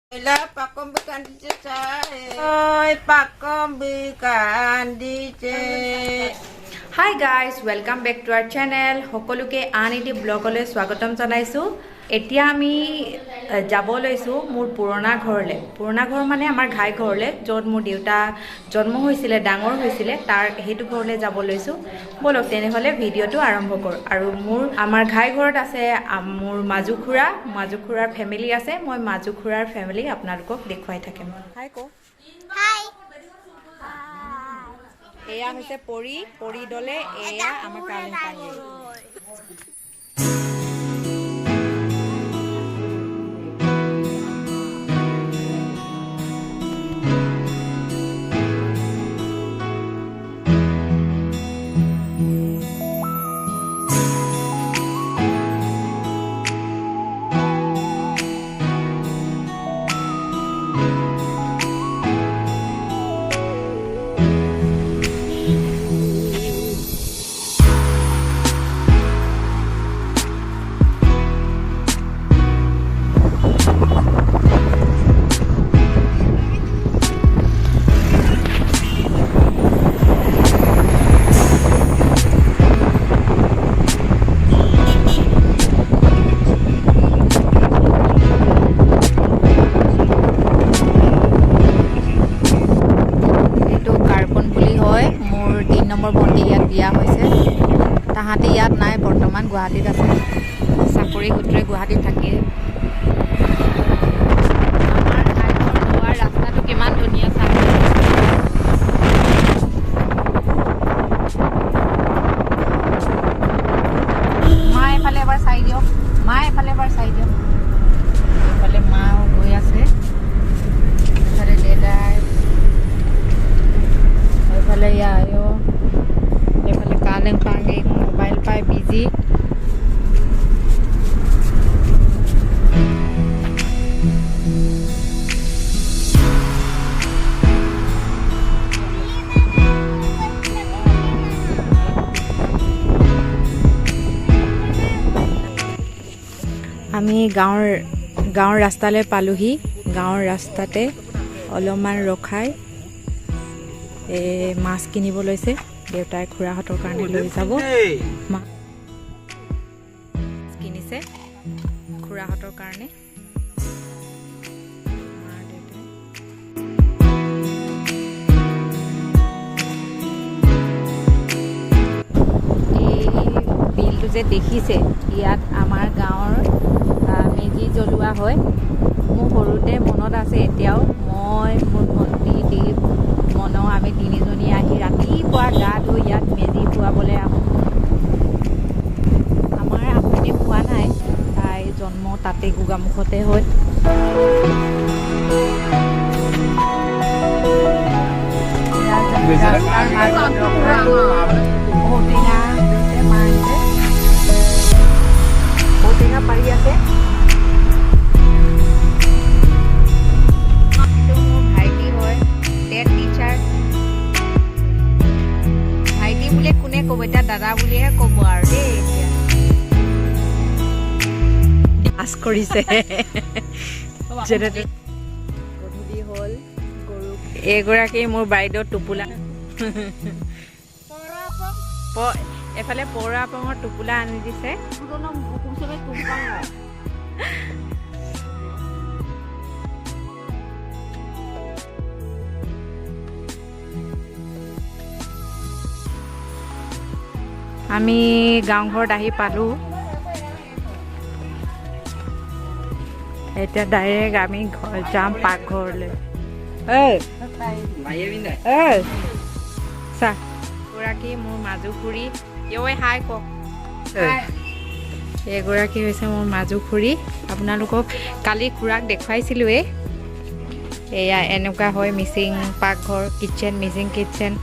Ela pakombikan DJ saya. Oi pakombikan DJ. Hi guys, welcome back to our channel. Hokoluke aniti blogole swagatam janaisu. Etia ami jabo loisu mur purona ghorle. Purona ghor mane amar ghai ghorle jot mur deuta জন্ম হৈছিলে ডাঙৰ হৈছিলে তাৰ হেতু ঘৰলে যাব লৈছো বলক তেনে হলে ভিডিওটো আৰম্ভ কৰ আৰু আমাৰ ঘাই ঘৰত আছে মোৰ মাজুখুৰাৰ ফ্যামিলি আছে মই মাজুখুৰাৰ ফ্যামিলি আপোনালোকক দেখুৱাই থাকিম হাই কো হাই এয়া হৈছে পৰি দলে এয়া আমাৰ কালিং পাঙি তাহাঁতে ইয়াত নাই বৰ্তমান গুৱাহাটীত আছে চাকৰি সূত্ৰে গুৱাহাটীত থাকে আমাৰ ঠাইখন হোৱাৰ ৰাস্তাটো কিমান ধুনীয়া চাই মা এফালে এবাৰ চাই দিয়ক এফালে মাও গৈ আছে এফালে দেদাই এফালে আয়ো এফালে কালেং পাঙি মোবাইল পাই বিজি আমি গাঁৱৰ ৰাস্তালৈ পালোহি গাঁৱৰ ৰাস্তাতে অলপমান ৰখাই মাছ কিনিব লৈছে দেউতাই খুৰাহঁতৰ কাৰণে লৈ যাব মাছ কিনিছে খুৰাহঁতৰ কাৰণে এই বিলটো যে দেখিছে ইয়াত আমাৰ গাঁৱৰ মেজি জ্বলোৱা হয় মোৰ সৰুতে মনত আছে এতিয়াও মই মোৰ ভণ্টি দীপ আমি তিনিজনী আহি ৰাতিপুৱা গা ধুই ইয়াত মেজি পুৱাবলৈ আহোঁ আমাৰ আপুনি পোৱা নাই তাই জন্ম তাতে গোগামুখতে হয় ঔটেঙা পাৰি আছে কোনে ক'ব এতিয়া দাদা বুলিহে ক'ব আৰু দেই আছ কৰিছে গধূলি হ'ল গৰু এগৰাকী মোৰ বাইদেউ টোপোলা এফালে পৌৰা পঙৰ টোপোলা আনি দিছে আমি গাঁও ঘৰত আহি পালোঁ এতিয়া ডাইৰেক্ট আমি যাম পাকঘৰলৈ এগৰাকী মোৰ মাজুখুৰী হাই কওক এগৰাকী হৈছে মোৰ মাজুখুৰী আপোনালোকক কালি খুৰাক দেখুৱাইছিলোঁৱেই এয়া এনেকুৱা হয় মিচিং পাকঘৰ মিচিং কিটচেন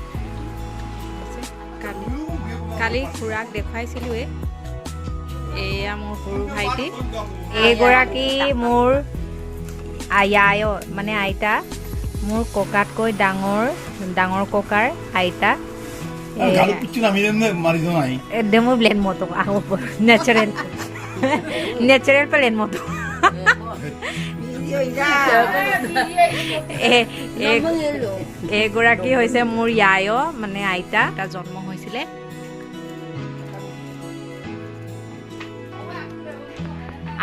কালি খুৰাক দেখুৱাইছিলোঁৱে এয়া মোৰ সৰু ভাইটি এইগৰাকী মোৰ মানে আইতা মোৰ ককাতকৈ ডাঙৰ ককাৰ আইতা মোৰ ব্লেন মতো নেচাৰেল প্লেন মতো এইগৰাকী হৈছে মোৰ য়ায় মানে আইতা তাৰ জন্ম হৈছিলে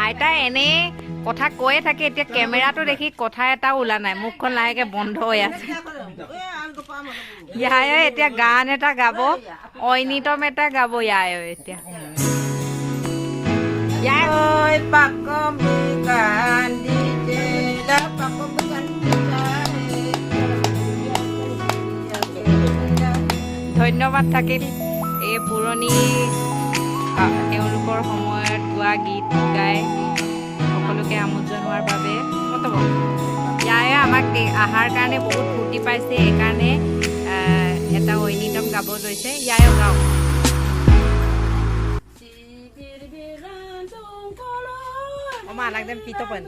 আইতা এনে কথা কৈয়ে থাকে এতিয়া কেমেৰাটো দেখি কথা এটাও ওলা নাই মুখখন লাহেকে বন্ধ হৈ আছে য়ায় এতিয়া গান এটা গাব ঐনিতম এটা গাব য়ায় এতিয়া Ôi bác con bị cạn đi chê đã bác con bị cạn đi ধন্যবাদ থাকিল এই পুৰণি তেওঁলোকৰ সময়ত গোৱা গীত গাই সকলোকে আমোদ জনোৱাৰ বাবে ইয়াৰে আমাক আহাৰ কাৰণে বহুত ফূৰ্তি পাইছে এইকাৰণে এটা ঐনিতম গাব লৈছে ইয়াৰে গাওঁ Oma anak dem pito pun.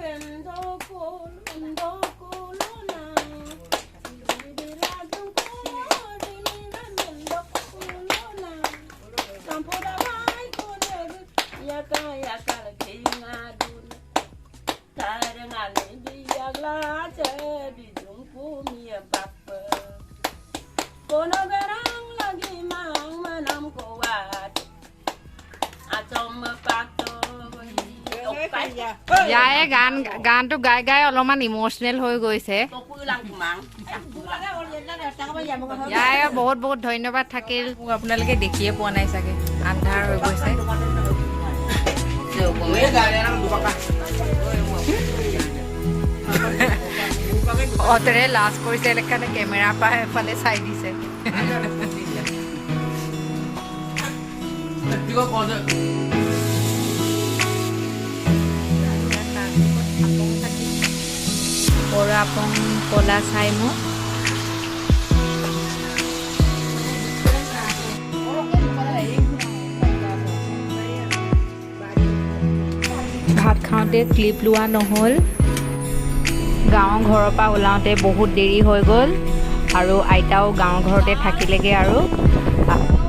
ইয়াৰে গানটো গাই গাই অলপমান ইমোচনেল হৈ গৈছে ইয়াৰে বহুত বহুত ধন্যবাদ থাকিল আপোনালোকে দেখিয়ে পোৱা নাই চাগে আন্ধাৰ হৈ গৈছে অতৰে লাজ কৰিছে এলেকানে কেমেৰা পৰা এফালে চাই দিছে Porapong Pola Saimo ভাত খাওঁতে ক্লিপ লোৱা নহ'ল গাঁৱৰ ঘৰৰ পৰা ওলাওঁতে বহুত দেৰি হৈ গ'ল আৰু আইতাও গাঁৱৰ ঘৰতে থাকিলেগে আৰু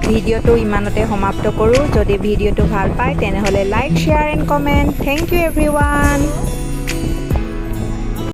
ভিডিঅ'টো ইমানতে সমাপ্ত কৰোঁ যদি ভিডিঅ'টো ভাল পায় তেনেহ'লে like share and comment thank you everyone